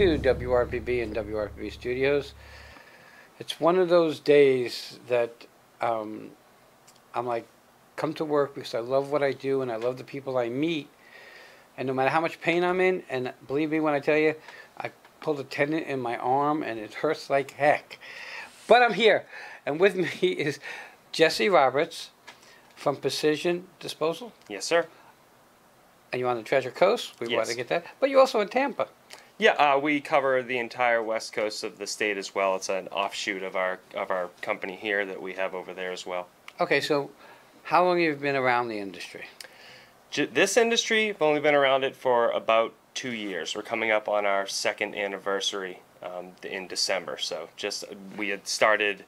to WRPB and WRPB Studios. It's one of those days that I'm like, come to work because I love what I do and I love the people I meet. And no matter how much pain I'm in, and believe me when I tell you, I pulled a tendon in my arm and it hurts like heck. But I'm here. And with me is Jesse Roberts from Precision Disposal. Yes, sir. And you're on the Treasure Coast. We Yes. want to get that. But you're also in Tampa. Yeah, we cover the entire west coast of the state as well. It's an offshoot of our company here that we have over there as well. Okay, so how long have you been around the industry? This industry, I've only been around it for about 2 years. We're coming up on our second anniversary in December. So we had started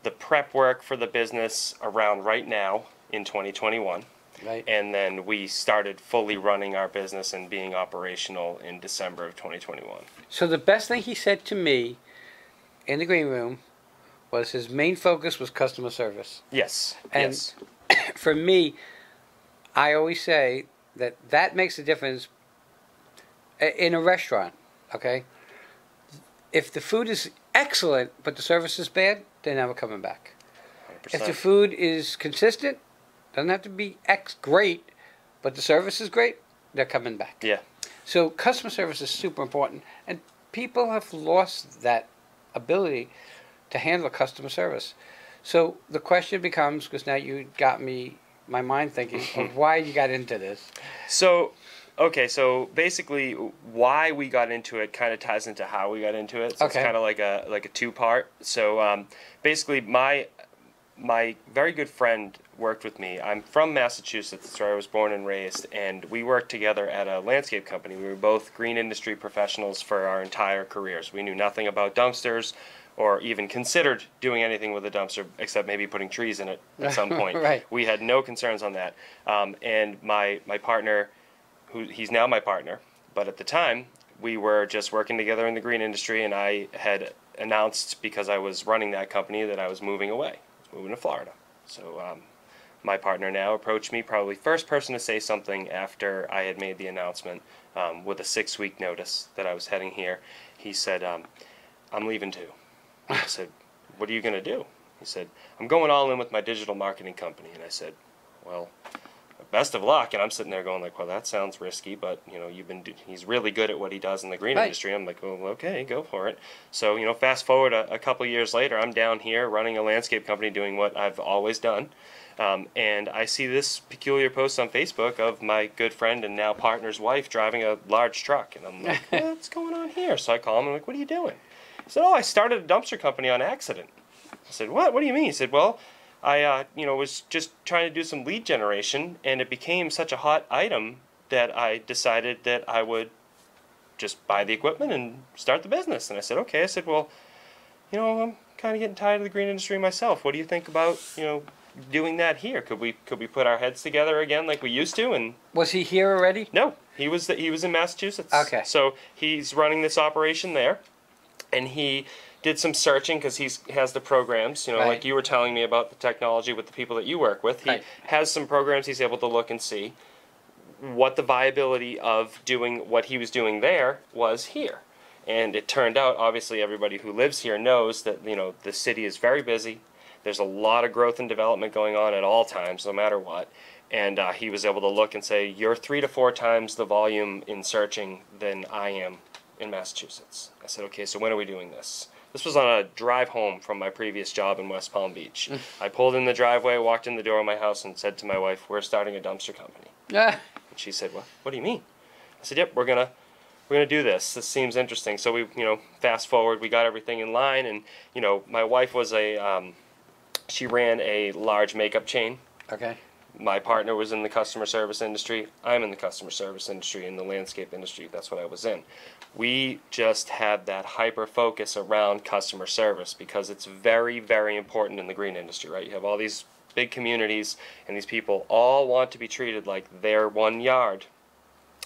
the prep work for the business around right now in 2021. Right. And then we started fully running our business and being operational in December of 2021. So the best thing he said to me in the green room was his main focus was customer service. Yes. And yes. for me, I always say that makes a difference in a restaurant, okay? If the food is excellent but the service is bad, they're never coming back. 100%. If the food is consistent, doesn't have to be great, but the service is great, they're coming back. Yeah. So customer service is super important, and people have lost that ability to handle customer service. So the question becomes, because now you got my mind thinking of why you got into this. So, okay, so basically why we got into it kind of ties into how we got into it. So Okay. It's kind of like a two-part. So basically my very good friend worked with me. I'm from Massachusetts, that's where I was born and raised, and we worked together at a landscape company. We were both green industry professionals for our entire careers. We knew nothing about dumpsters or even considered doing anything with a dumpster except maybe putting trees in it at some point. Right. We had no concerns on that. And my partner, he's now my partner, but at the time we were just working together in the green industry, and I had announced, because I was running that company, that I was moving away. Moving to Florida. So my partner now approached me, probably first person to say something after I had made the announcement, with a 6-week notice that I was heading here. He said, I'm leaving too. I said, what are you going to do? He said, I'm going all in with my digital marketing company. And I said, well, best of luck. And I'm sitting there going like, well, that sounds risky, but you know, he's really good at what he does in the green Right. industry. I'm like, well, okay, go for it. So, you know, fast forward a couple years later, I'm down here running a landscape company doing what I've always done. And I see this peculiar post on Facebook of my good friend and now partner's wife driving a large truck. And I'm like, what's going on here? So I call him and I'm like, what are you doing? He said, oh, I started a dumpster company on accident. I said, what? What do you mean? He said, well, I was just trying to do some lead generation, and it became such a hot item that I decided that I would just buy the equipment and start the business. And I said, okay. I said, well, you know, I'm kind of getting tired of the green industry myself. What do you think about, you know, doing that here? Could we put our heads together again like we used to? And Was he here already? no, he was in Massachusetts. Okay. So he's running this operation there, and he did some searching because he has the programs, you know, Right. like you were telling me about the technology with the people that you work with. He Right. has some programs he's able to look and see what the viability of doing what he was doing there was here. And it turned out, obviously, everybody who lives here knows that, you know, the city is very busy. There's a lot of growth and development going on at all times, no matter what. And he was able to look and say, you're 3 to 4 times the volume in searching than I am in Massachusetts. I said, okay, so when are we doing this? This was on a drive home from my previous job in West Palm Beach. I pulled in the driveway, walked in the door of my house, and said to my wife, we're starting a dumpster company. Yeah. And she said, what do you mean? I said, yep, we're gonna do this. This seems interesting. So we, you know, fast forward, we got everything in line, and you know, my wife was she ran a large makeup chain. Okay. My partner was in the customer service industry. I'm in the customer service industry, in the landscape industry. That's what I was in. We just had that hyper focus around customer service because it's very, very important in the green industry, right? You have all these big communities, and these people all want to be treated like their one yard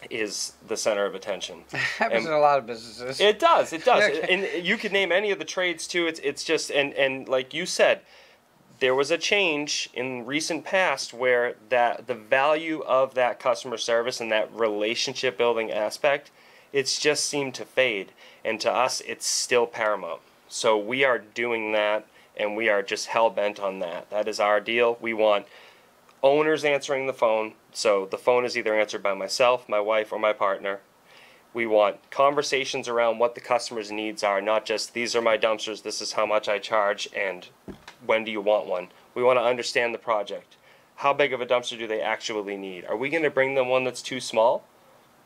is the center of attention. Happens in a lot of businesses. It does. Okay. And you could name any of the trades too. It's just, and like you said, there was a change in recent past where the value of that customer service and that relationship building aspect it's just seemed to fade. And to us, it's still paramount. So we are doing that, and we are just hell-bent on that. That is our deal. We want owners answering the phone. So the phone is either answered by myself, my wife, or my partner. We want conversations around what the customer's needs are, not just these are my dumpsters, this is how much I charge, and when do you want one. We want to understand the project. How big of a dumpster do they actually need? Are we going to bring them one that's too small?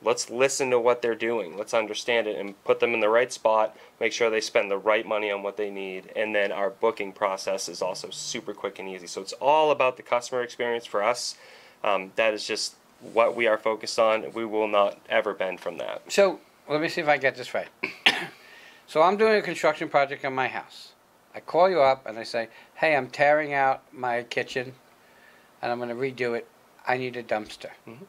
Let's listen to what they're doing. Let's understand it and put them in the right spot, make sure they spend the right money on what they need, and then our booking process is also super quick and easy. So it's all about the customer experience for us. That is just what we are focused on. We will not ever bend from that. So let me see if I get this right. So I'm doing a construction project on my house. I call you up and I say, hey, I'm tearing out my kitchen and I'm going to redo it. I need a dumpster. Mm-hmm.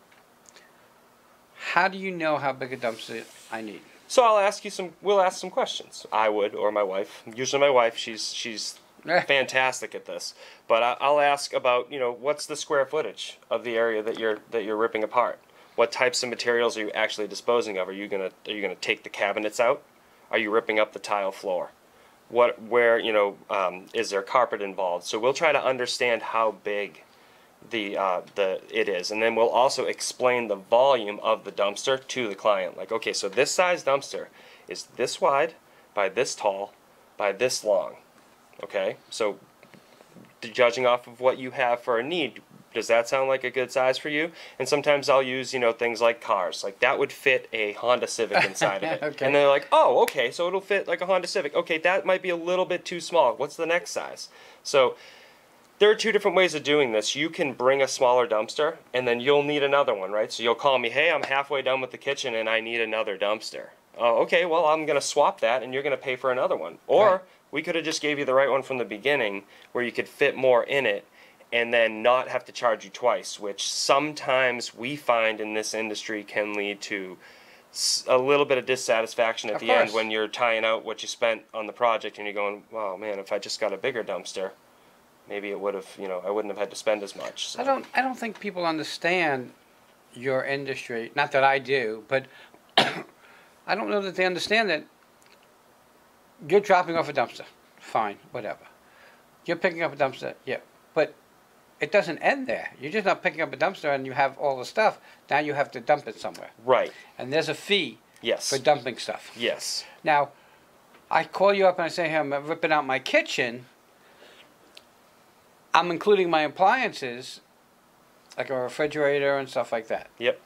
How do you know how big a dumpster I need? So we'll ask some questions. I would, or my wife. Usually my wife, she's fantastic at this. But I'll ask about, what's the square footage of the area that you're ripping apart? What types of materials are you actually disposing of? Are you gonna take the cabinets out? Are you ripping up the tile floor? Is there carpet involved? So we'll try to understand how big it is, and then we'll also explain the volume of the dumpster to the client. Like, okay, so this size dumpster is this wide by this tall by this long. Okay, so judging off of what you have for a need, does that sound like a good size for you? And sometimes I'll use, things like cars. Like, that would fit a Honda Civic inside of it. Okay. And they're like, oh, okay, so it'll fit like a Honda Civic. Okay, that might be a little bit too small. What's the next size? So there are two different ways of doing this. You can bring a smaller dumpster, and then you'll need another one, right? So you'll call me, hey, I'm halfway done with the kitchen, and I need another dumpster. Oh, okay, well, I'm going to swap that, and you're going to pay for another one. Or right. We could have just gave you the right one from the beginning where you could fit more in it and then not have to charge you twice, which sometimes we find in this industry can lead to a little bit of dissatisfaction at the end when you're tying out what you spent on the project and you're going, wow, man, if I just got a bigger dumpster, maybe it would have, I wouldn't have had to spend as much. So. I don't think people understand your industry. Not that I do, but I don't know that they understand that you're dropping off a dumpster. Fine, whatever. You're picking up a dumpster, yeah. But it doesn't end there. You're just not picking up a dumpster and you have all the stuff. Now you have to dump it somewhere. Right. And there's a fee yes. for dumping stuff. Yes. Now, I call you up and I say, hey, I'm ripping out my kitchen. I'm including my appliances, like a refrigerator and stuff like that. Yep.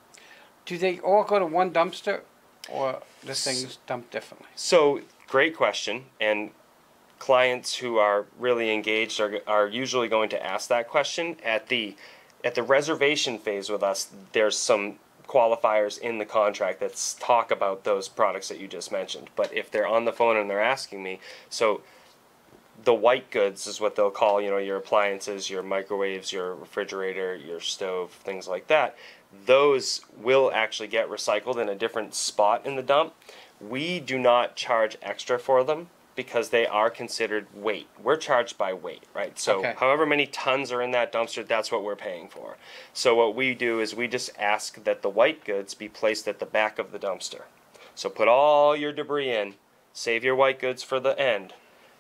Do they all go to one dumpster, or the things dumped differently? So, great question. And clients who are really engaged are usually going to ask that question. At the reservation phase with us, there's some qualifiers in the contract that talk about those products that you just mentioned. But if they're on the phone and they're asking me, so the white goods is what they'll call, your appliances, your microwaves, your refrigerator, your stove, things like that. Those will actually get recycled in a different spot in the dump. We do not charge extra for them because they are considered weight. We're charged by weight, right? So however many tons are in that dumpster, that's what we're paying for. So what we do is we just ask that the white goods be placed at the back of the dumpster. So put all your debris in, save your white goods for the end,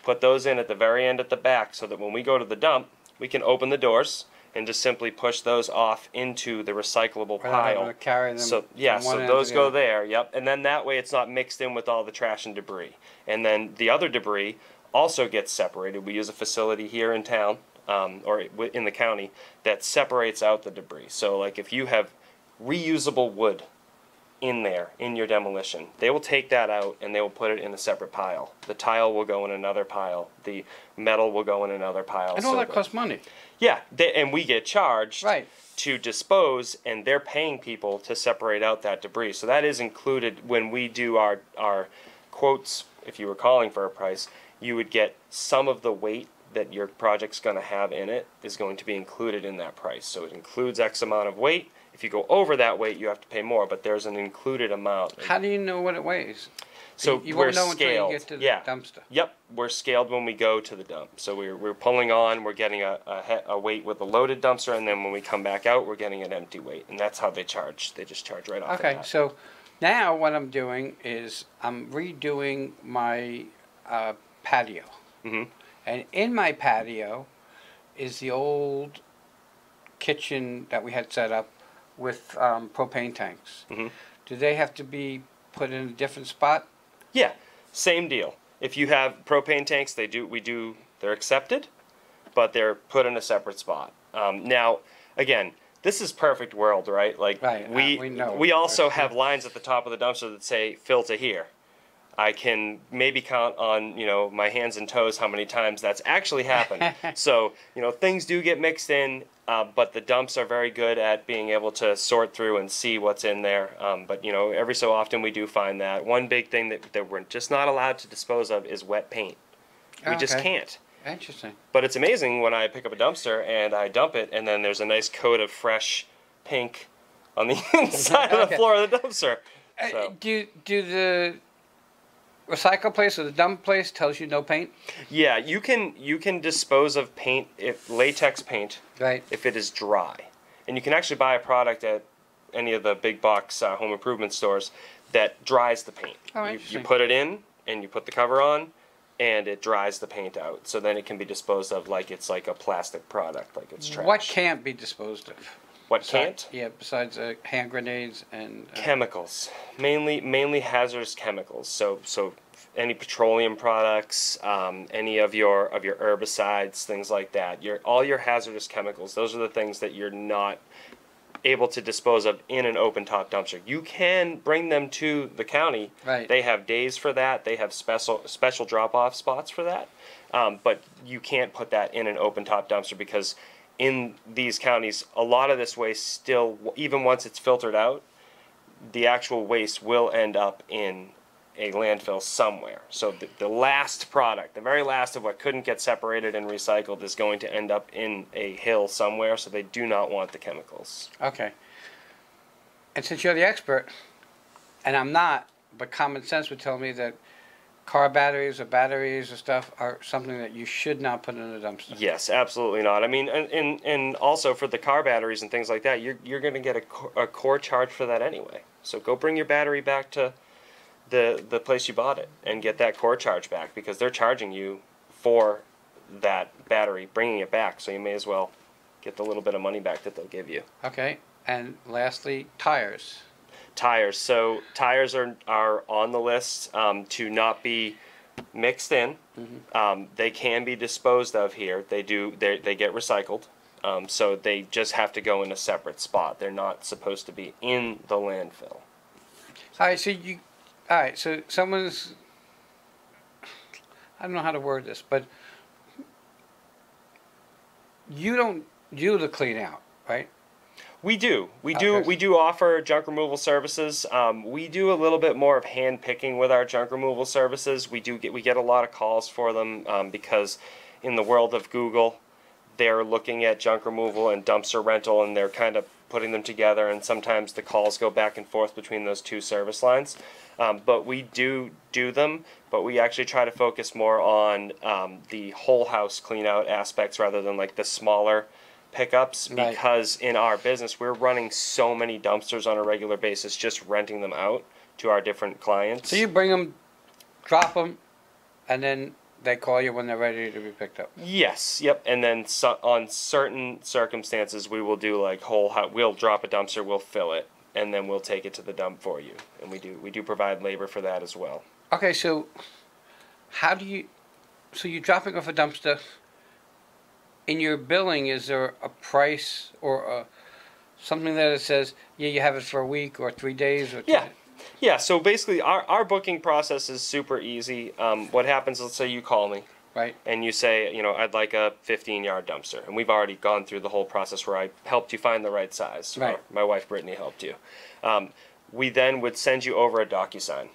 put those in at the very end at the back so that when we go to the dump, we can open the doors and just simply push those off into the recyclable pile. Carry them so those go there, yep. And then that way it's not mixed in with all the trash and debris. And then the other debris also gets separated. We use a facility here in town, or in the county, that separates out the debris. So like if you have reusable wood in there, in your demolition, they will take that out and they will put it in a separate pile. The tile will go in another pile. The metal will go in another pile. And all that costs money. Yeah, and we get charged right. to dispose, and they're paying people to separate out that debris. So that is included when we do our quotes. If you were calling for a price, you would get some of the weight that your project's going to have in it is going to be included in that price. So it includes X amount of weight. If you go over that weight, you have to pay more, but there's an included amount. How do you know what it weighs? So you we're won't know scaled. until you get to the dumpster. Yep, we're scaled when we go to the dump. So we're pulling on, we're getting a weight with a loaded dumpster, and then when we come back out, we're getting an empty weight, and that's how they charge. They just charge right off. Okay, of that. so Now what I'm doing is I'm redoing my patio. Hmm. And in my patio is the old kitchen that we had set up with propane tanks. Hmm. Do they have to be put in a different spot? Yeah, same deal. If you have propane tanks, they're accepted, but they're put in a separate spot. Now, again, this is perfect world, right? Like Right, we we know. we also have lines at the top of the dumpster that say fill to here. I can maybe count on, my hands and toes how many times that's actually happened. So, things do get mixed in, but the dumps are very good at being able to sort through and see what's in there. But, every so often we do find that. One big thing that we're just not allowed to dispose of is wet paint. We just Okay. can't. Interesting. But it's amazing when I pick up a dumpster and I dump it, and then there's a nice coat of fresh pink on the inside of the Okay. floor of the dumpster. So. Do the recycle place or the dump place tells you no paint? Yeah, you can dispose of paint, if latex paint, Right. if it is dry, and you can actually buy a product at any of the big box home improvement stores that dries the paint. Oh, you interesting. put it in and you put the cover on, and it dries the paint out. So then it can be disposed of like it's like a plastic product, like it's trash. What can't be disposed of? What can't? Yeah, besides hand grenades and Chemicals, mainly hazardous chemicals. So any petroleum products, any of your herbicides, things like that. All your hazardous chemicals. Those are the things that you're not able to dispose of in an open top dumpster. You can bring them to the county. Right. They have days for that. They have special drop off spots for that. But you can't put that in an open top dumpster because in these counties, a lot of this waste still, even once it's filtered out, the actual waste will end up in a landfill somewhere. So the last product, the very last of what couldn't get separated and recycled, is going to end up in a hill somewhere. So they do not want the chemicals. Okay. And since you're the expert, and I'm not, but common sense would tell me that car batteries or stuff are something that you should not put in a dumpster. Yes, absolutely not. I mean, and also for the car batteries and things like that, you're going to get a core charge for that anyway. So go bring your battery back to the place you bought it and get that core charge back because they're charging you for that battery, bringing it back. So you may as well get the little bit of money back that they'll give you. Okay. And lastly, tires. Tires. So tires are on the list to not be mixed in. Mm-hmm. They can be disposed of here. They get recycled. So they just have to go in a separate spot. They're not supposed to be in the landfill. All right, so someone's, I don't know how to word this, but you don't do the clean out, right? We do. We Okay. do offer junk removal services. We do a little bit more of hand picking with our junk removal services. We get a lot of calls for them because in the world of Google, they're looking at junk removal and dumpster rental, and they're kind of putting them together. And sometimes the calls go back and forth between those two service lines. But we do them. But we actually try to focus more on the whole house clean out aspects rather than like the smaller pickups, Right. because in our business we're running so many dumpsters on a regular basis, just renting them out to our different clients. So you bring them, drop them, and then they call you when they're ready to be picked up. Yes, yep. And then on certain circumstances, we will do like we'll drop a dumpster, we'll fill it, and then we'll take it to the dump for you. And we do provide labor for that as well. Okay, so so you're dropping off a dumpster. In your billing, is there a price or something that it says, yeah, you have it for a week or 3 days? Or Yeah, so basically our booking process is super easy. What happens, let's say you call me. Right. And you say, I'd like a 15-yard dumpster. And we've already gone through the whole process where I helped you find the right size. Right. Or my wife, Brittany, helped you. We then would send you over a DocuSign.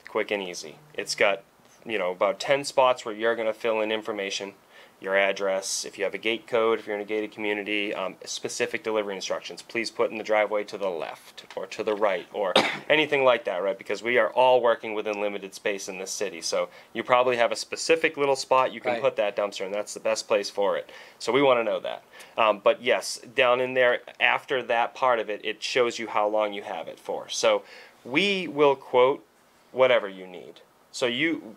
Quick and easy. It's got, about 10 spots where you're going to fill in information, your address, if you have a gate code, if you're in a gated community, specific delivery instructions. Please put in the driveway to the left or to the right or anything like that, right? Because we are all working within limited space in this city. So you probably have a specific little spot you can Right. put that dumpster, and that's the best place for it. So we want to know that. But yes, down in there, after that part of it, it shows you how long you have it for. So we will quote whatever you need. So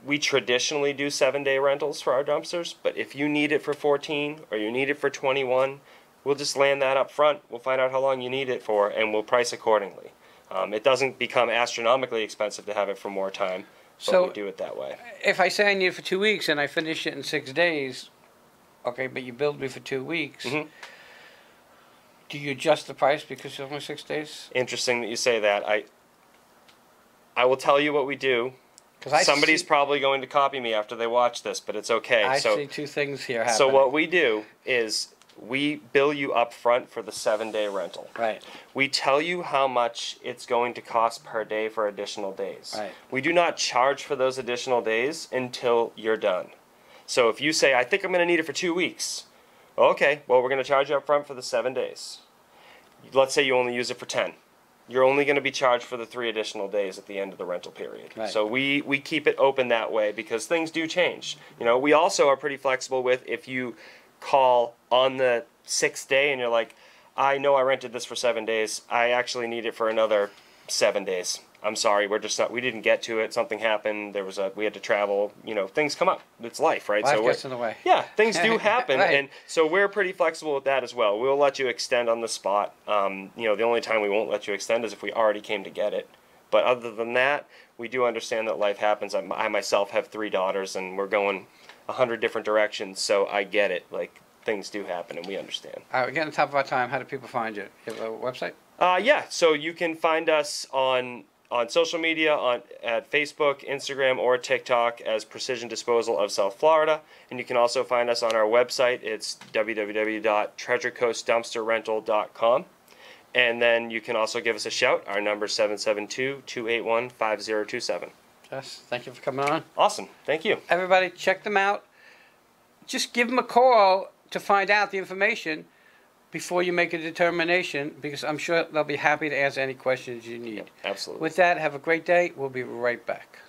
we traditionally do 7-day rentals for our dumpsters, but if you need it for 14 or you need it for 21, we'll just land that up front. We'll find out how long you need it for, and we'll price accordingly. It doesn't become astronomically expensive to have it for more time, but So we do it that way. if I say I need it for 2 weeks and I finish it in 6 days, okay, but you billed me for 2 weeks, do you adjust the price because it's only 6 days? Interesting that you say that. I will tell you what we do. Somebody's probably going to copy me after they watch this, but it's okay. I see two things here happening. So what we do is we bill you up front for the 7-day rental. Right. We tell you how much it's going to cost per day for additional days. Right. We do not charge for those additional days until you're done. So if you say, I think I'm going to need it for 2 weeks. Okay, well, we're going to charge you up front for the 7 days. Let's say you only use it for 10. You're only going to be charged for the 3 additional days at the end of the rental period. Right. So we keep it open that way because things do change. You know, we also are pretty flexible with if you call on the 6th day and you're like, I know I rented this for 7 days. I actually need it for another 7 days. I'm sorry, we didn't get to it. Something happened. We had to travel. You know, things come up. It's life, right? Life gets in the way. Yeah, things do happen, Right. and so we're pretty flexible with that as well. We'll let you extend on the spot. You know, the only time we won't let you extend is if we already came to get it. But other than that, we do understand that life happens. I myself have 3 daughters, and we're going 100 different directions, so I get it. Like, things do happen, and we understand. All right, we're getting to the top of our time. How do people find you? You have a website? Yeah, so you can find us on social media, at Facebook, Instagram, or TikTok as Precision Disposal of South Florida. And you can also find us on our website. It's www.treasurecoastdumpsterrental.com. And then you can also give us a shout. Our number is 772-281-5027. Jess, thank you for coming on. Awesome. Thank you. Everybody, check them out. Just give them a call to find out the information before you make a determination, because I'm sure they'll be happy to answer any questions you need. Absolutely. With that, have a great day. We'll be right back.